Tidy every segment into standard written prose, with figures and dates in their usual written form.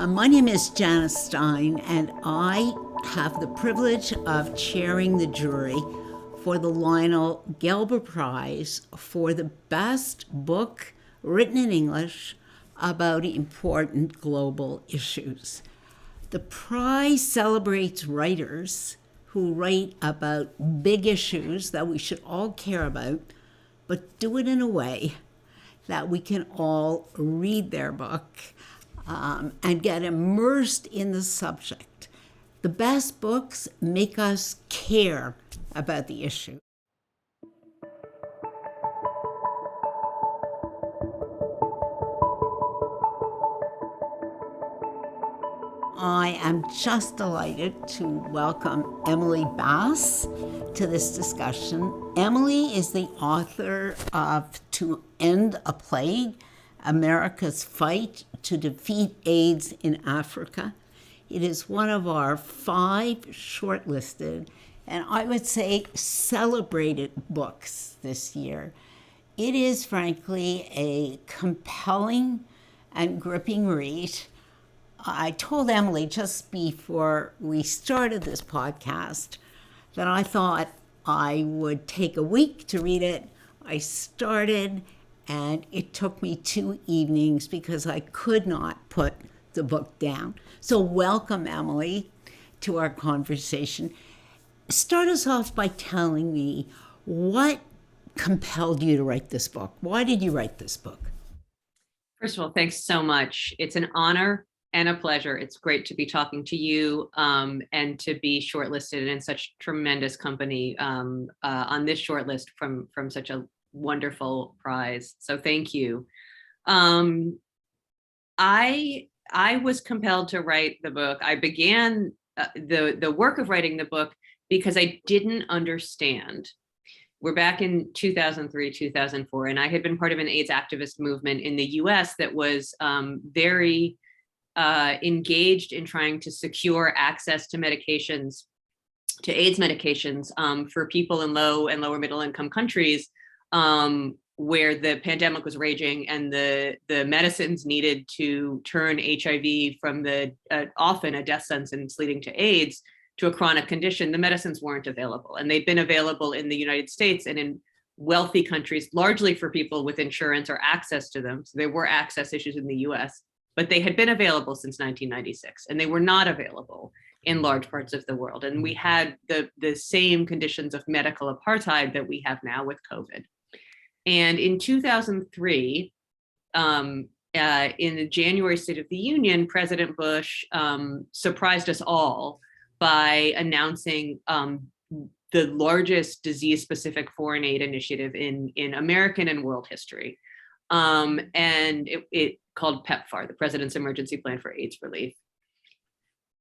My name is Janice Stein, and I have the privilege of chairing the jury for the Lionel Gelber Prize for the best book written in English about important global issues. The prize celebrates writers who write about big issues that we should all care about, but do it in a way that we can all read their book and get immersed in the subject. The best books make us care about the issue. I am just delighted to welcome Emily Bass to this discussion. Emily is the author of To End a Plague, America's Fight to Defeat AIDS in Africa. It is one of our 5 shortlisted, and I would say celebrated books this year. It is frankly a compelling and gripping read. I told Emily just before we started this podcast that I thought I would take a week to read it. I started, and it took me 2 evenings because I could not put the book down. So welcome, Emily, to our conversation. Start us off by telling me what compelled you to write this book. Why did you write this book? First of all, thanks so much. It's an honor and a pleasure. It's great to be talking to you and to be shortlisted in such tremendous company on this shortlist from such a wonderful prize. So thank you. I was compelled to write the book. I began the work of writing the book because I didn't understand. We're back in 2003, 2004, and I had been part of an AIDS activist movement in the US that was very engaged in trying to secure access to medications, to AIDS medications for people in low and lower middle income countries where the pandemic was raging and the medicines needed to turn HIV from the often a death sentence leading to AIDS to a chronic condition. The medicines weren't available, and they'd been available in the United States and in wealthy countries, largely for people with insurance or access to them. So there were access issues in the US, but they had been available since 1996, and they were not available in large parts of the world. And we had the same conditions of medical apartheid that we have now with COVID. And in 2003, in the January State of the Union, President Bush surprised us all by announcing the largest disease-specific foreign aid initiative in American and world history. And it called PEPFAR, the President's Emergency Plan for AIDS Relief.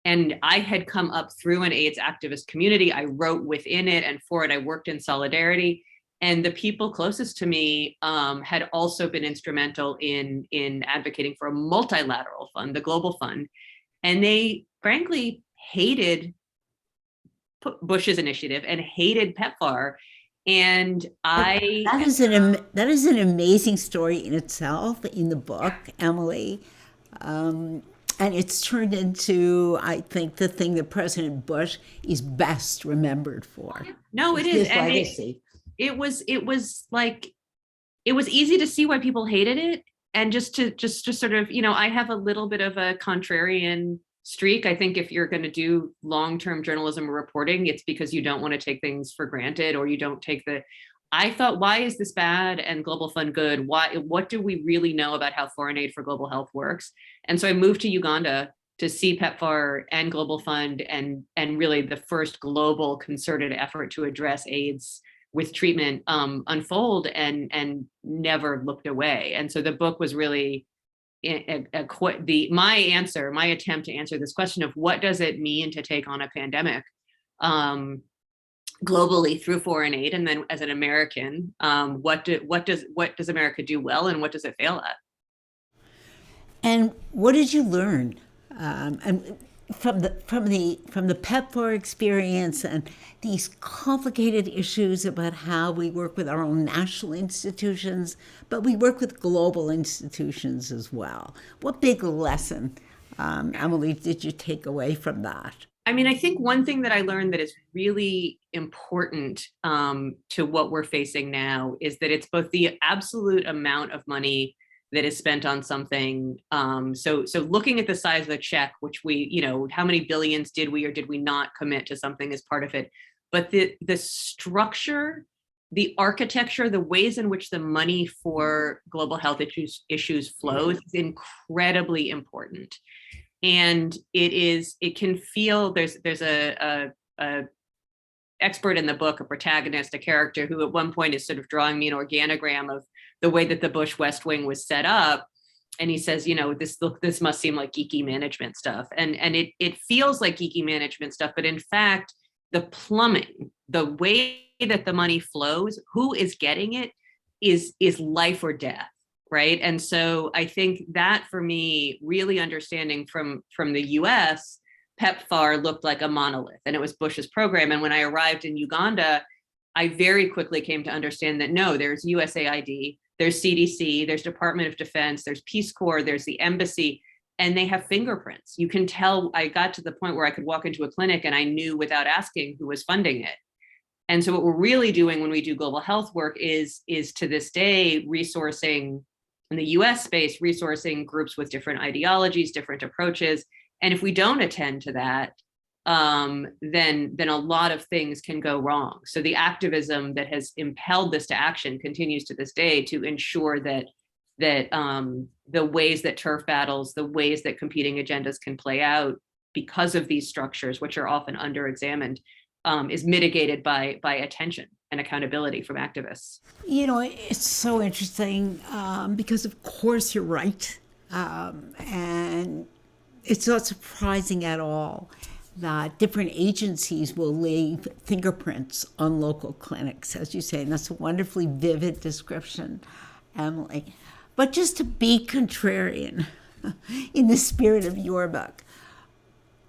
And I had come up through an AIDS activist community. I wrote within it and for it. I worked in solidarity. And the people closest to me had also been instrumental in advocating for a multilateral fund, the Global Fund. And they frankly hated Bush's initiative and hated PEPFAR. And that is an amazing story in itself in the book, Emily. And it's turned into, I think, the thing that President Bush is best remembered for. No, it is. And legacy. It was easy to see why people hated it. And just to sort of, I have a little bit of a contrarian streak. I think if you're going to do long-term journalism or reporting, it's because you don't want to take things for granted, or you don't take I thought, why is this bad and Global Fund good? What do we really know about how foreign aid for global health works? And so I moved to Uganda to see PEPFAR and Global Fund and really the first global concerted effort to address AIDS with treatment unfold, and never looked away. And so the book was really my attempt to answer this question of what does it mean to take on a pandemic globally through foreign aid, and then as an American, what does America do well, and what does it fail at? And what did you learn? And from the PEPFAR experience and these complicated issues about how we work with our own national institutions, but we work with global institutions as well. What big lesson Emily, did you take away from that? I mean, I think one thing that I learned that is really important to what we're facing now is that it's both the absolute amount of money that is spent on something. So looking at the size of the check, which we, how many billions did we or did we not commit to something as part of it, but the structure, the architecture, the ways in which the money for global health issues flows is incredibly important. And it can feel there's a expert in the book, a protagonist, a character who at one point is sort of drawing me an organogram of the way that the Bush West Wing was set up. And he says, this must seem like geeky management stuff. And it feels like geeky management stuff, but in fact, the plumbing, the way that the money flows, who is getting it is life or death. Right. And so I think that for me, really understanding from the US, PEPFAR looked like a monolith and it was Bush's program. And when I arrived in Uganda, I very quickly came to understand that no, there's USAID, there's CDC, there's Department of Defense, there's Peace Corps, there's the embassy, and they have fingerprints. You can tell. I got to the point where I could walk into a clinic and I knew without asking who was funding it. And so what we're really doing when we do global health work is to this day resourcing in the US space, resourcing groups with different ideologies, different approaches. And if we don't attend to that, then a lot of things can go wrong. So the activism that has impelled this to action continues to this day to ensure that the ways that turf battles, the ways that competing agendas can play out because of these structures, which are often under-examined, is mitigated by attention and accountability from activists. It's so interesting because, of course, you're right. And it's not surprising at all that different agencies will leave fingerprints on local clinics, as you say. And that's a wonderfully vivid description, Emily. But just to be contrarian in the spirit of your book,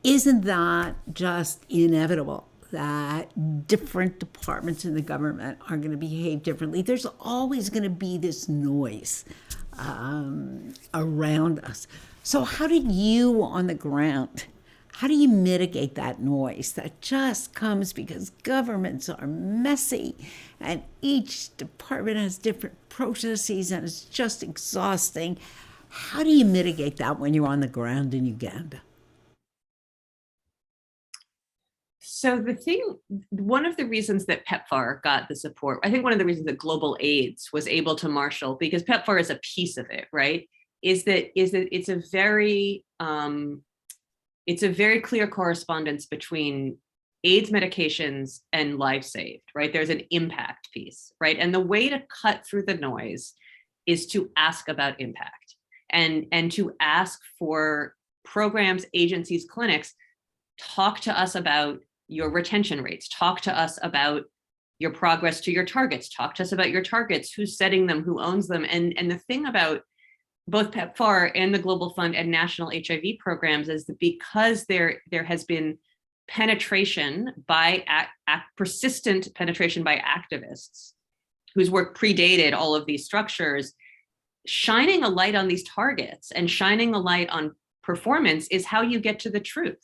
isn't that just inevitable? That different departments in the government are going to behave differently. There's always going to be this noise around us. So how did you on the ground, how do you mitigate that noise that just comes because governments are messy and each department has different processes and it's just exhausting? How do you mitigate that when you're on the ground in Uganda? So one of the reasons that PEPFAR got the support, I think one of the reasons that Global AIDS was able to marshal, because PEPFAR is a piece of it, right, is that it's a very clear correspondence between AIDS medications and lives saved, right? There's an impact piece, right? And the way to cut through the noise is to ask about impact and to ask for programs, agencies, clinics, talk to us about your retention rates, talk to us about your progress to your targets, talk to us about your targets, who's setting them, who owns them. And the thing about both PEPFAR and the Global Fund and national HIV programs is that because there has been penetration by persistent penetration by activists whose work predated all of these structures, shining a light on these targets and shining a light on performance is how you get to the truth.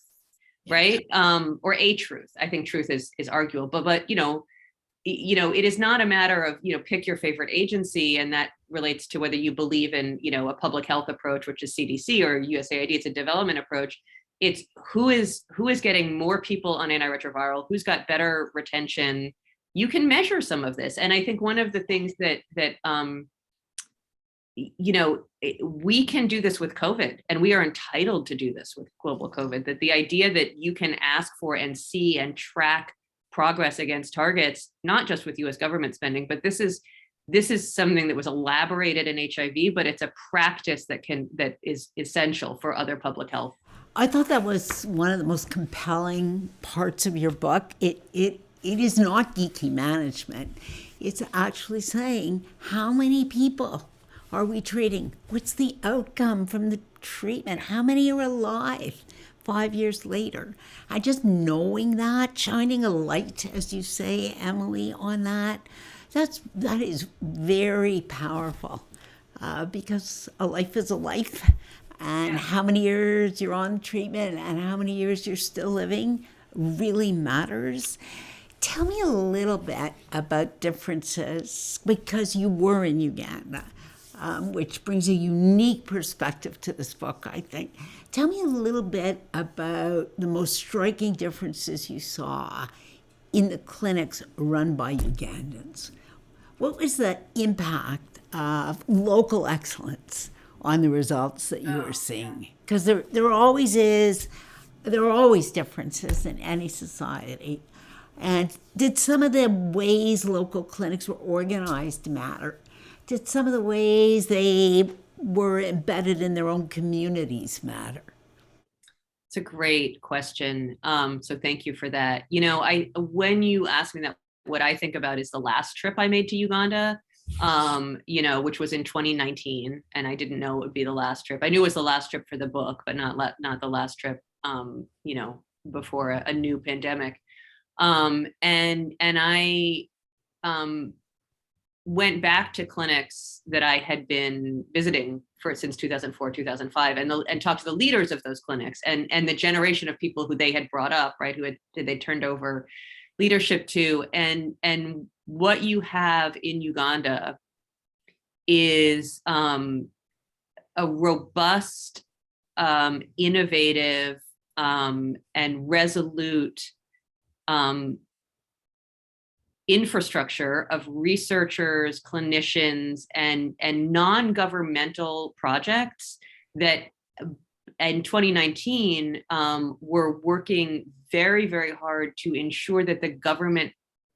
Right. Or a truth. I think truth is arguable, but it is not a matter of, pick your favorite agency. And that relates to whether you believe in, a public health approach, which is CDC or USAID. It's a development approach. It's who is getting more people on antiretroviral, who's got better retention. You can measure some of this. And I think one of the things that we can do this with COVID, and we are entitled to do this with global COVID, that the idea that you can ask for and see and track progress against targets, not just with US government spending, but this is something that was elaborated in HIV, but it's a practice that is essential for other public health. I thought that was one of the most compelling parts of your book. It is not geeky management. It's actually saying, how many people are we treating? What's the outcome from the treatment? How many are alive 5 years later? And just knowing that, shining a light, as you say, Emily, on that is very powerful because a life is a life. and how many years you're on treatment and how many years you're still living really matters. Tell me a little bit about differences, because you were in Uganda, which brings a unique perspective to this book, I think. Tell me a little bit about the most striking differences you saw in the clinics run by Ugandans. What was the impact of local excellence on the results that you were seeing? Because there always are always differences in any society. And did some of the ways local clinics were organized matter? Did some of the ways they were embedded in their own communities matter? It's a great question. So thank you for that. When you ask me that, what I think about is the last trip I made to Uganda, which was in 2019, and I didn't know it would be the last trip. I knew it was the last trip for the book, but not the last trip, before a new pandemic. And I went back to clinics that I had been visiting since 2004, 2005, and talked to the leaders of those clinics and the generation of people who they had brought up, right, they turned over leadership to. And what you have in Uganda is a robust, innovative, and resolute infrastructure of researchers, clinicians, and non-governmental projects that in 2019 were working very, very hard to ensure that the government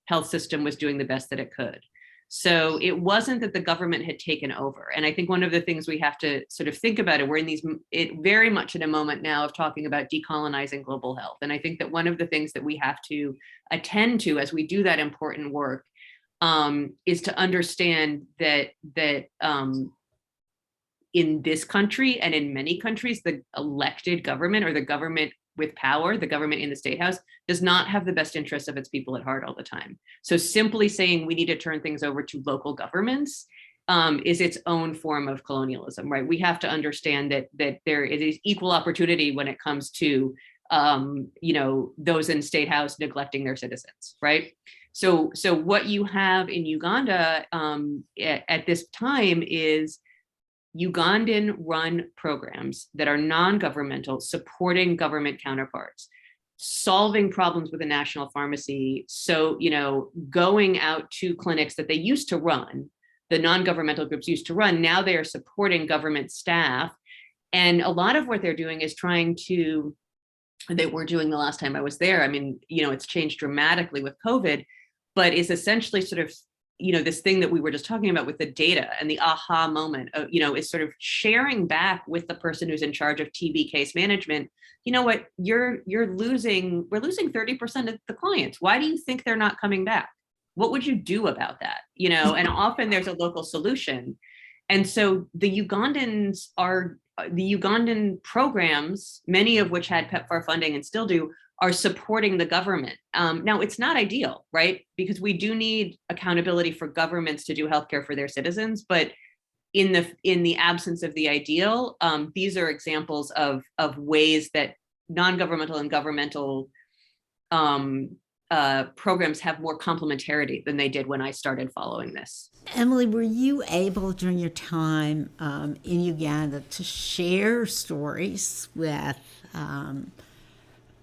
health system was doing the best that it could. So it wasn't that the government had taken over. And I think one of the things we have to sort of think about it, we're in very much in a moment now of talking about decolonizing global health. And I think that one of the things that we have to attend to as we do that important work is to understand that in this country and in many countries, the elected government or the government with power, the government in the State House, does not have the best interests of its people at heart all the time. So simply saying we need to turn things over to local governments is its own form of colonialism, right? We have to understand that there is equal opportunity when it comes to those in State House neglecting their citizens, right? So what you have in Uganda at this time is Ugandan run programs that are non-governmental, supporting government counterparts, solving problems with the national pharmacy. So, going out to clinics that they used to run, the non-governmental groups used to run, now they are supporting government staff. And a lot of what they're doing is they were doing the last time I was there. I mean, it's changed dramatically with COVID, but is essentially sort of this thing that we were just talking about with the data and the aha moment of, is sort of sharing back with the person who's in charge of TB case management. You know what, we're losing 30% of the clients. Why do you think they're not coming back? What would you do about that? And often there's a local solution. And so the Ugandan programs, many of which had PEPFAR funding and still do, are supporting the government. Now, it's not ideal, right? Because we do need accountability for governments to do healthcare for their citizens. But in the absence of the ideal, these are examples of ways that non-governmental and governmental programs have more complementarity than they did when I started following this. Emily, were you able during your time in Uganda to share stories with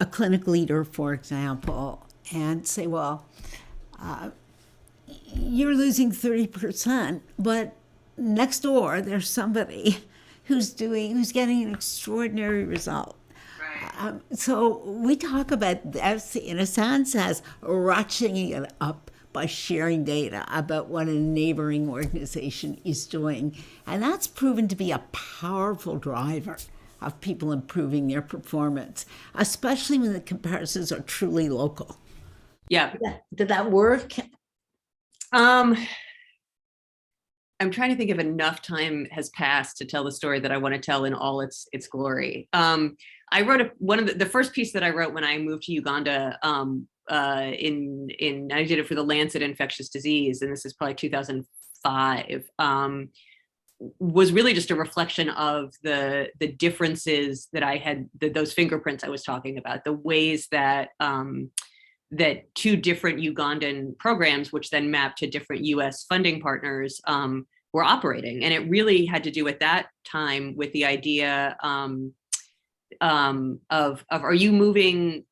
a clinic leader, for example, and say, well, you're losing 30%, but next door there's somebody who's getting an extraordinary result. Right. So we talk about this in a sense as ratcheting it up by sharing data about what a neighboring organization is doing. And that's proven to be a powerful driver of people improving their performance, especially when the comparisons are truly local. Yeah. Did that work? I'm trying to think if enough time has passed to tell the story that I want to tell in all its glory. I wrote one of the first piece that I wrote when I moved to Uganda. I did it for the Lancet Infectious Disease, and this is probably 2005. was really just a reflection of the differences that I had, those fingerprints I was talking about, the ways that that two different Ugandan programs, which then mapped to different US funding partners, were operating. And it really had to do at that time with the idea of are you moving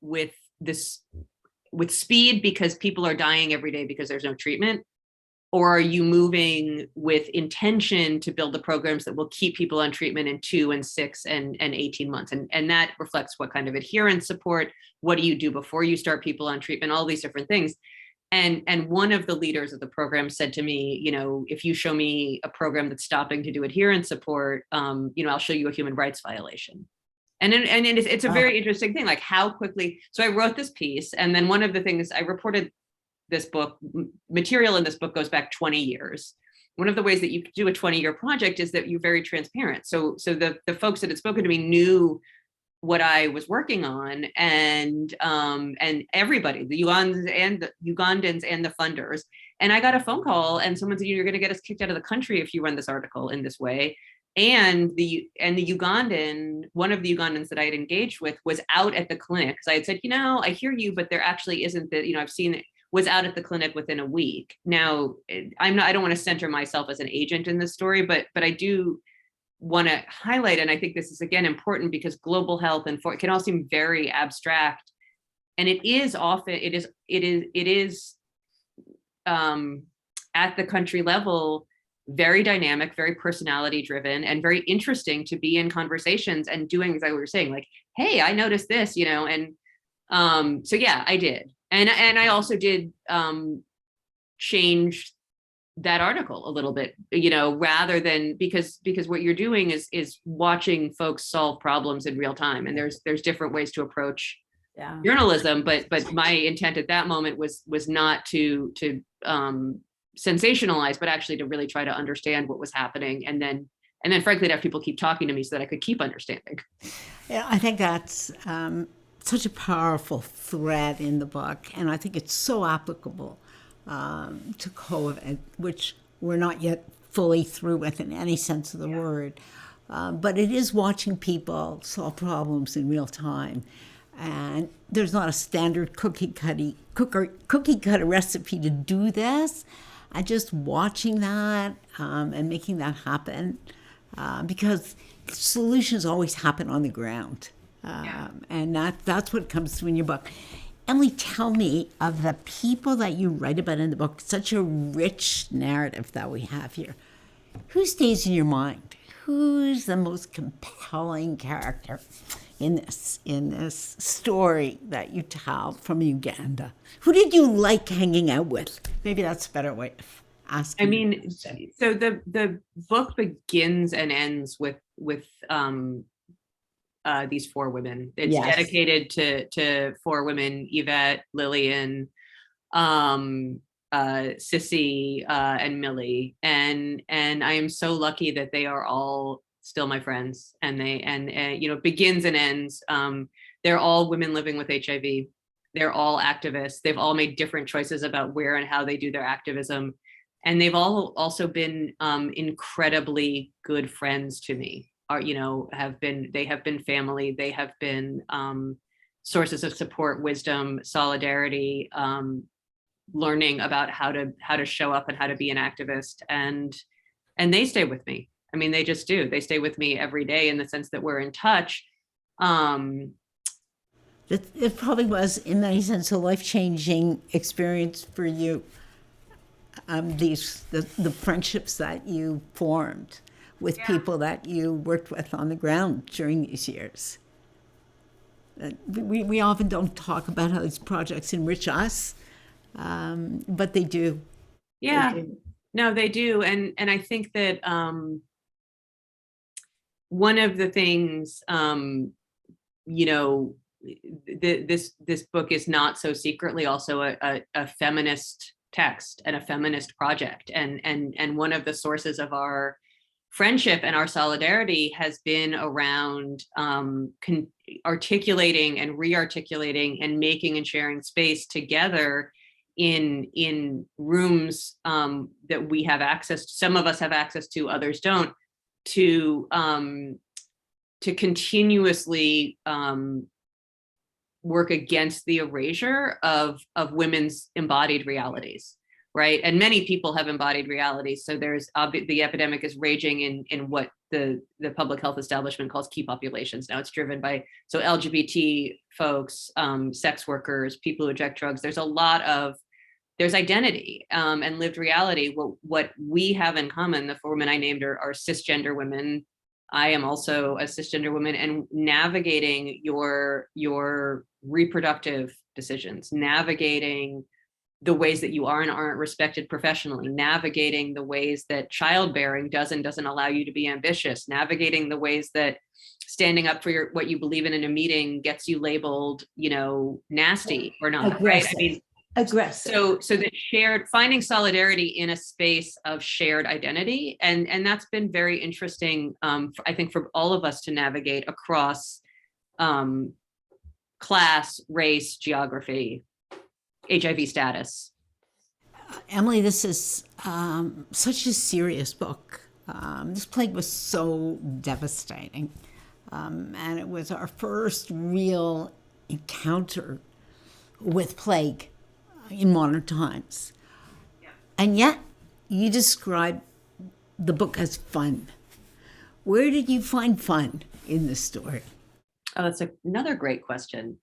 with speed because people are dying every day because there's no treatment? Or are you moving with intention to build the programs that will keep people on treatment in 2 and 6 and 18 months? And that reflects what kind of adherence support, what do you do before you start people on treatment, all these different things. And one of the leaders of the program said to me, if you show me a program that's stopping to do adherence support, I'll show you a human rights violation. And it's a very interesting thing, like how quickly. So I wrote this piece, and then one of the things I reported, this book material in this book goes back 20 years. One of the ways that you do a 20-year project is that you're very transparent. So the folks that had spoken to me knew what I was working on, and everybody, the Ugandans and the funders. And I got a phone call, and someone said, "You're going to get us kicked out of the country if you run this article in this way." And the Ugandan, one of the Ugandans that I had engaged with, was out at the clinic, because I had said, I hear you, but there actually isn't that. I've seen it. Was out at the clinic within a week. Now, I don't want to center myself as an agent in this story, but I do want to highlight, and I think this is again important, because global health and it can all seem very abstract, and it is often at the country level very dynamic, very personality driven, and very interesting to be in conversations and doing exactly what you're saying, like, hey, I noticed this, and so yeah, I did. And I also did change that article a little bit, rather than, because what you're doing is watching folks solve problems in real time. And there's different ways to approach journalism, but my intent at that moment was not to sensationalize, but actually to really try to understand what was happening. And then frankly, to have people keep talking to me so that I could keep understanding. Yeah, I think that's such a powerful thread in the book, and I think it's so applicable to COVID, which we're not yet fully through with in any sense of the word. But it is watching people solve problems in real time. And there's not a standard cookie cutter recipe to do this. And just watching that and making that happen, because solutions always happen on the ground. And that's what comes through in your book. Emily, tell me, of the people that you write about in the book, such a rich narrative that we have here, who stays in your mind? Who's the most compelling character in this story that you tell from Uganda? Who did you like hanging out with? Maybe that's a better way of asking. I mean, so the book begins and ends with these 4 women. It's dedicated to 4 women: Yvette, Lillian, Sissy, and Millie. And I am so lucky that they are all still my friends, and begins and ends. They're all women living with HIV. They're all activists. They've all made different choices about where and how they do their activism. And they've all also been incredibly good friends to me. They have been family. They have been sources of support, wisdom, solidarity, learning about how to show up and how to be an activist. And they stay with me. I mean, they just do. They stay with me every day, in the sense that we're in touch. It probably was, in many sense, a life-changing experience for you. The friendships that you formed with people that you worked with on the ground during these years. We often don't talk about how these projects enrich us, but they do. Yeah, they do. No, they do. And I think that one of the things, this book is not so secretly also a feminist text and a feminist project. And one of the sources of our friendship and our solidarity has been around articulating and re-articulating and making and sharing space together in rooms that we have access to, some of us have access to, others don't, to continuously work against the erasure of women's embodied realities, right? And many people have embodied realities. So there's the epidemic is raging in what the public health establishment calls key populations. Now it's driven by, so LGBT folks, sex workers, people who inject drugs. There's a lot of, there's identity and lived reality. What we have in common, the 4 women I named are cisgender women. I am also a cisgender woman, and navigating your reproductive decisions, navigating the ways that you are and aren't respected professionally, navigating the ways that childbearing doesn't allow you to be ambitious, navigating the ways that standing up for what you believe in a meeting gets you labeled, nasty or not, aggressive. Right? I mean, aggressive. So the shared, finding solidarity in a space of shared identity, and that's been very interesting, I think, for all of us to navigate across class, race, geography, HIV status. Emily, this is such a serious book. This plague was so devastating. And it was our first real encounter with plague in modern times. Yeah. And yet, you describe the book as fun. Where did you find fun in this story? Oh, that's another great question.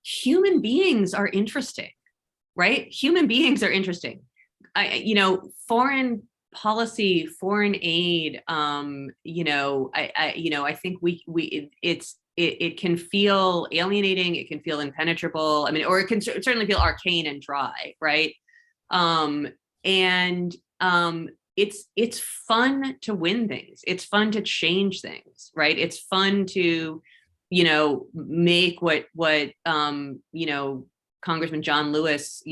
Human beings are interesting, right? Human beings are interesting. Foreign policy, foreign aid, I think it can feel alienating, it can feel impenetrable. I mean, or it can certainly feel arcane and dry, right? It's fun to win things. It's fun to change things, right? It's fun to, make what Congressman John Lewis,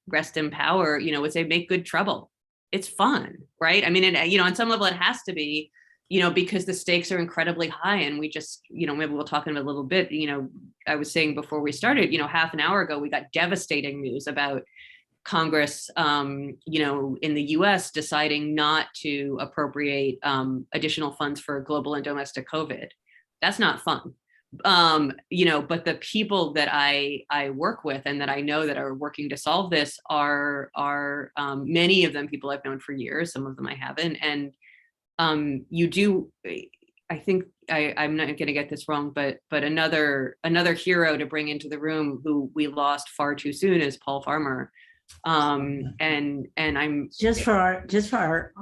rest in power, would say, make good trouble. It's fun, right? I mean, and on some level it has to be, because the stakes are incredibly high, and we just, maybe we'll talk in a little bit, I was saying before we started, half an hour ago, we got devastating news about Congress, in the US deciding not to appropriate additional funds for global and domestic COVID. That's not fun. But the people that I work with and that I know that are working to solve this are many of them people I've known for years, some of them I haven't. And I think I'm not going to get this wrong, but another hero to bring into the room who we lost far too soon is Paul Farmer. And I'm just for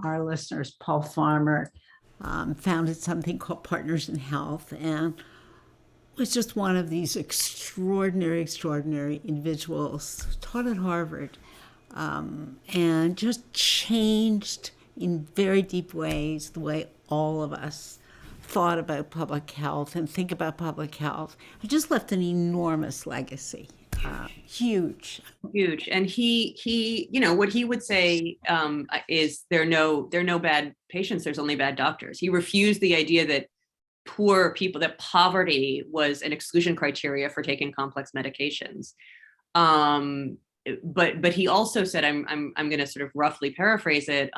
our listeners, Paul Farmer founded something called Partners in Health, and was just one of these extraordinary individuals, taught at Harvard, and just changed in very deep ways the way all of us thought about public health and think about public health. He just left an enormous legacy. Huge. And he, what he would say is there are no bad patients, there's only bad doctors. He refused the idea that poor people, that poverty was an exclusion criteria for taking complex medications. But he also said, I'm going to sort of roughly paraphrase it,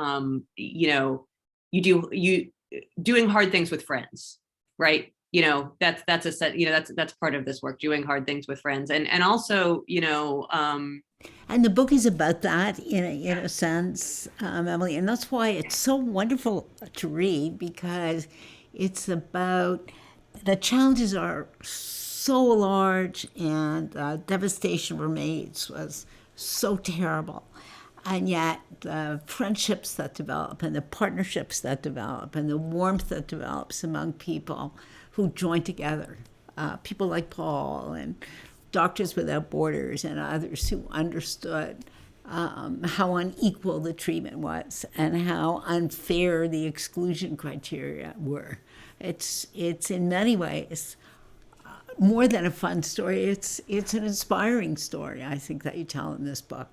doing hard things with friends, right? That's part of this work, doing hard things with friends, and also, and the book is about that in a sense, Emily, and that's why it's so wonderful to read, because it's about the challenges are so large, and devastation for maids was so terrible. And yet the friendships that develop and the partnerships that develop and the warmth that develops among people who join together, people like Paul and Doctors Without Borders and others who understood how unequal the treatment was and how unfair the exclusion criteria were. It's in many ways more than a fun story. It's an inspiring story, I think, that you tell in this book.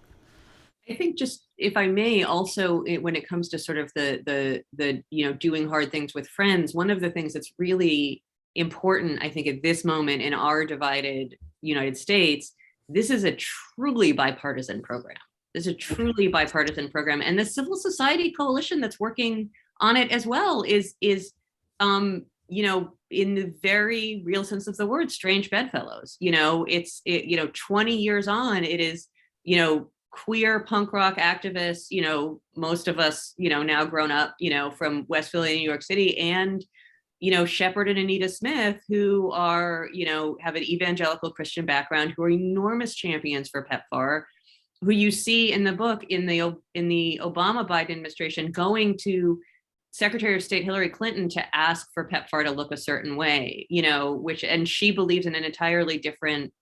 I think, just if I may, also when it comes to sort of the doing hard things with friends, one of the things that's really important, I think, at this moment in our divided United States, this is a truly bipartisan program. This is a truly bipartisan program. And the civil society coalition that's working on it as well is in the very real sense of the word, strange bedfellows. 20 years on, it is, queer punk rock activists, most of us, now grown up, from West Philly, New York City, and, Shepard and Anita Smith, who are, have an evangelical Christian background, who are enormous champions for PEPFAR, who you see in the book in the Obama-Biden administration going to Secretary of State Hillary Clinton to ask for PEPFAR to look a certain way, and she believes in an entirely different,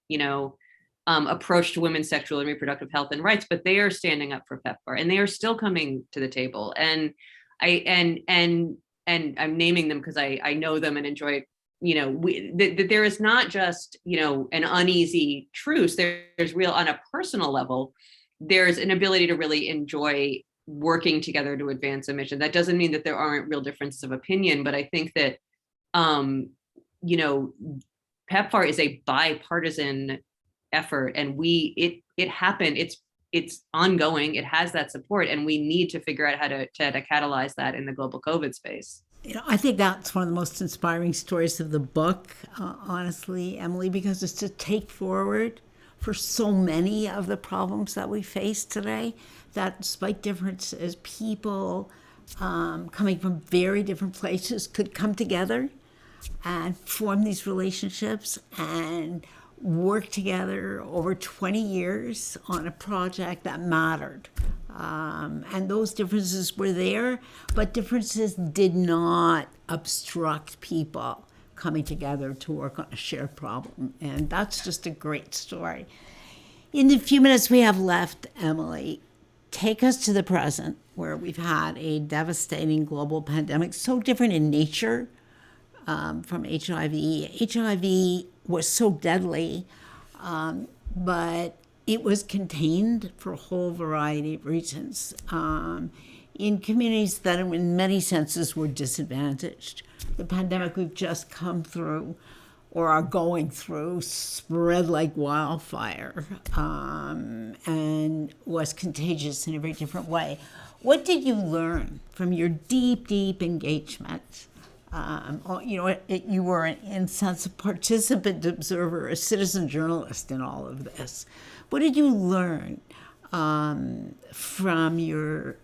approach to women's sexual and reproductive health and rights, but they are standing up for PEPFAR and they are still coming to the table. And I'm naming them because I know them and enjoy, that there is not just, an uneasy truce. There's real, on a personal level, there's an ability to really enjoy working together to advance a mission. That doesn't mean that there aren't real differences of opinion, but I think that, PEPFAR is a bipartisan effort, and it happened. It's ongoing. It has that support, and we need to figure out how to catalyze that in the global COVID space. I think that's one of the most inspiring stories of the book, honestly, Emily, because it's to take forward for so many of the problems that we face today, that despite differences, people coming from very different places could come together and form these relationships and work together over 20 years on a project that mattered. And those differences were there, but differences did not obstruct people coming together to work on a shared problem. And that's just a great story. In the few minutes we have left, Emily, take us to the present, where we've had a devastating global pandemic, so different in nature from HIV. HIV was so deadly, but it was contained for a whole variety of reasons in communities that in many senses were disadvantaged. The pandemic we've just come through or are going through spread like wildfire and was contagious in a very different way. What did you learn from your deep, deep engagement? You were in sense a participant, observer, a citizen journalist in all of this. What did you learn from your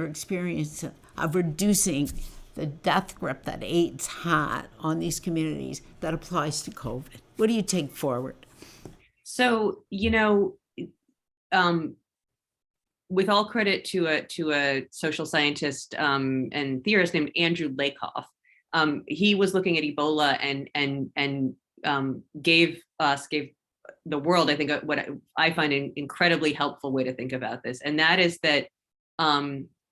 experience of reducing the death grip that AIDS had on these communities that applies to COVID? What do you take forward? So, with all credit to a social scientist and theorist named Andrew Lakoff, he was looking at Ebola and gave the world, I think, what I find an incredibly helpful way to think about this, and that is that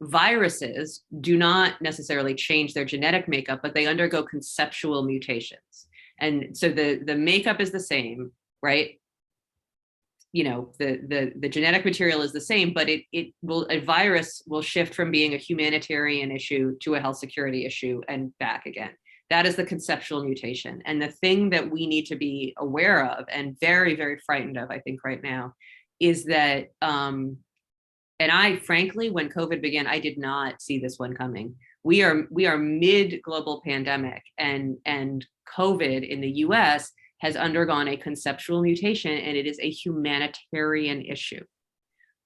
viruses do not necessarily change their genetic makeup, but they undergo conceptual mutations. And so the makeup is the same, right? The genetic material is the same, but a virus will shift from being a humanitarian issue to a health security issue and back again. That is the conceptual mutation. And the thing that we need to be aware of and very, very frightened of, I think right now, is that, and I, frankly, when COVID began, I did not see this one coming. We are mid global pandemic, and COVID in the US has undergone a conceptual mutation, and it is a humanitarian issue,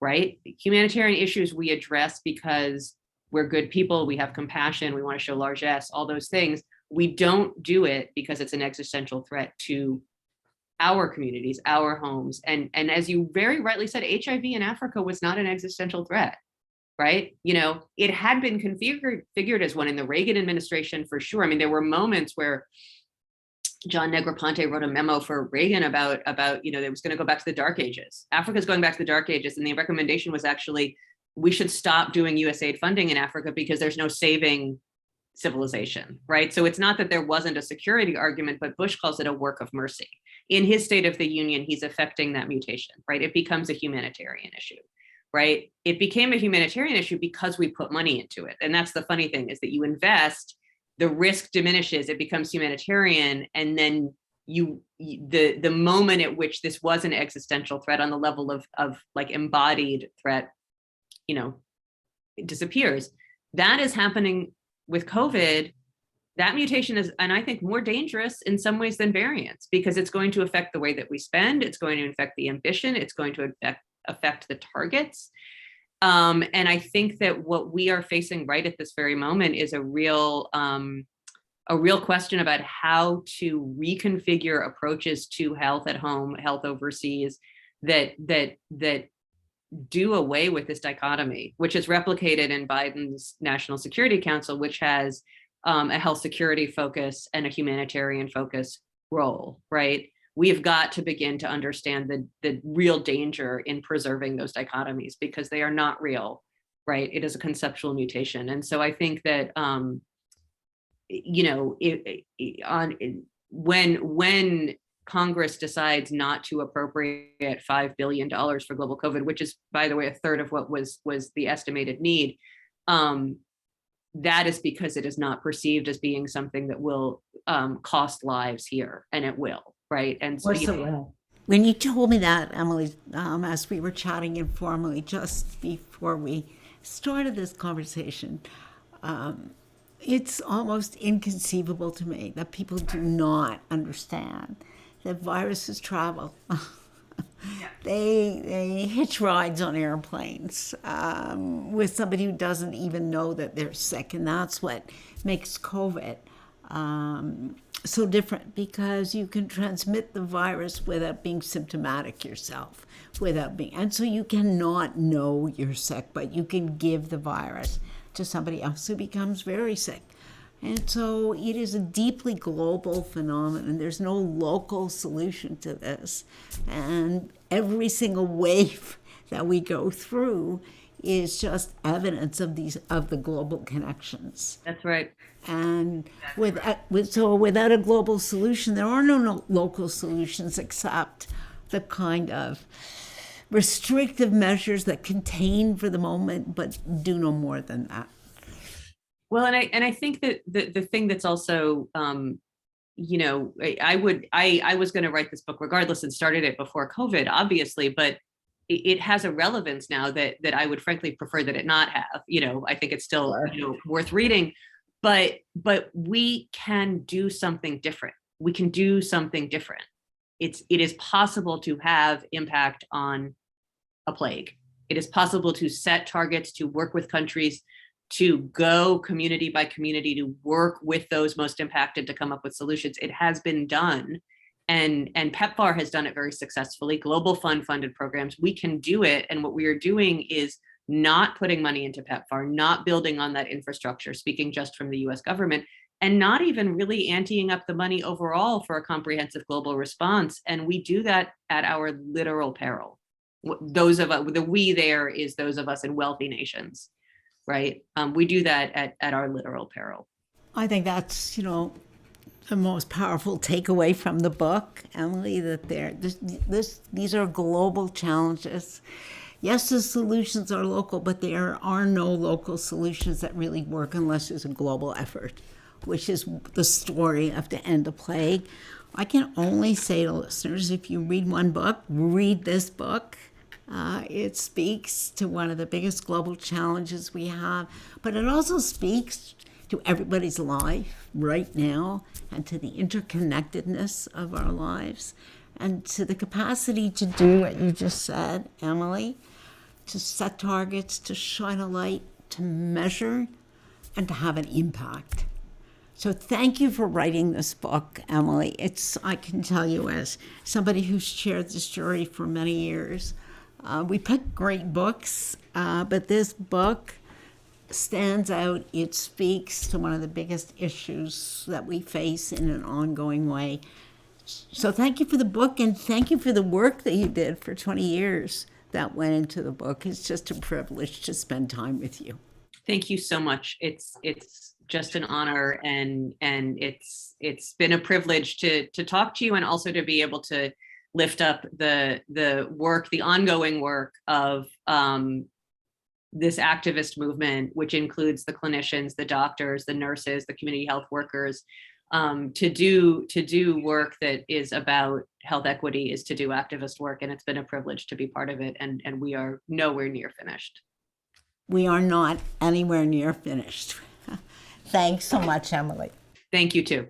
right? Humanitarian issues we address because we're good people, we have compassion, we want to show largesse, all those things. We don't do it because it's an existential threat to our communities, our homes. And as you very rightly said, HIV in Africa was not an existential threat, right? It had been configured as one in the Reagan administration for sure. I mean, there were moments where John Negroponte wrote a memo for Reagan about it was going to go back to the dark ages. Africa's going back to the dark ages. And the recommendation was actually, we should stop doing USAID funding in Africa because there's no saving civilization, right? So it's not that there wasn't a security argument, but Bush calls it a work of mercy. In his State of the Union, he's affecting that mutation, right? It becomes a humanitarian issue, right? It became a humanitarian issue because we put money into it. And that's the funny thing, is that you invest, the risk diminishes, it becomes humanitarian, and then the moment at which this was an existential threat on the level of like embodied threat, it disappears. That is happening with COVID. That mutation is, and I think, more dangerous in some ways than variants, because it's going to affect the way that we spend. It's going to affect the ambition. It's going to affect the targets. And I think that what we are facing right at this very moment is a real question about how to reconfigure approaches to health at home, health overseas, that do away with this dichotomy, which is replicated in Biden's National Security Council, which has a health security focus and a humanitarian focus role, right? We have got to begin to understand the real danger in preserving those dichotomies, because they are not real, right? It is a conceptual mutation. And so I think that, when Congress decides not to appropriate $5 billion for global COVID, which is, by the way, a third of what was the estimated need, that is because it is not perceived as being something that will cost lives here, and it will, right? And so, when you told me that, Emily, as we were chatting informally just before we started this conversation, it's almost inconceivable to me that people do not understand that viruses travel. They hitch rides on airplanes with somebody who doesn't even know that they're sick, and that's what makes COVID so different, because you can transmit the virus without being symptomatic yourself, and so you cannot know you're sick, but you can give the virus to somebody else who becomes very sick. And so it is a deeply global phenomenon. There's no local solution to this. And every single wave that we go through is just evidence of the global connections. That's right. And without a global solution, there are no local solutions except the kind of restrictive measures that contain for the moment, but do no more than that. Well, and I think that the thing that's also, I was going to write this book regardless and started it before COVID, obviously, but it has a relevance now that I would frankly prefer that it not have. I think it's still worth reading, but we can do something different. We can do something different. It is possible to have impact on a plague. It is possible to set targets, to work with countries, to go community by community, to work with those most impacted to come up with solutions. It has been done. And PEPFAR has done it very successfully. Global Fund funded programs. We can do it. And what we are doing is not putting money into PEPFAR, not building on that infrastructure, speaking just from the US government, and not even really anteing up the money overall for a comprehensive global response. And we do that at our literal peril. Those of us, the we there is those of us in wealthy nations. Right. We do that at our literal peril. I think that's, the most powerful takeaway from the book, Emily, that these are global challenges. Yes, the solutions are local, but there are no local solutions that really work unless there's a global effort, which is the story of To End a Plague. I can only say to listeners, if you read one book, read this book. It speaks to one of the biggest global challenges we have, but it also speaks to everybody's life right now, and to the interconnectedness of our lives, and to the capacity to do what you just said, Emily, to set targets, to shine a light, to measure, and to have an impact. So thank you for writing this book, Emily. I can tell you, as somebody who's shared this story for many years, we pick great books, but this book stands out. It speaks to one of the biggest issues that we face in an ongoing way. So thank you for the book, and thank you for the work that you did for 20 years that went into the book. It's just a privilege to spend time with you. Thank you so much. It's just an honor, and it's been a privilege to talk to you, and also to be able to lift up the work, the ongoing work of this activist movement, which includes the clinicians, the doctors, the nurses, the community health workers, To do work that is about health equity is to do activist work, and it's been a privilege to be part of it. And we are nowhere near finished. We are not anywhere near finished. Thanks so much, Emily. Thank you too.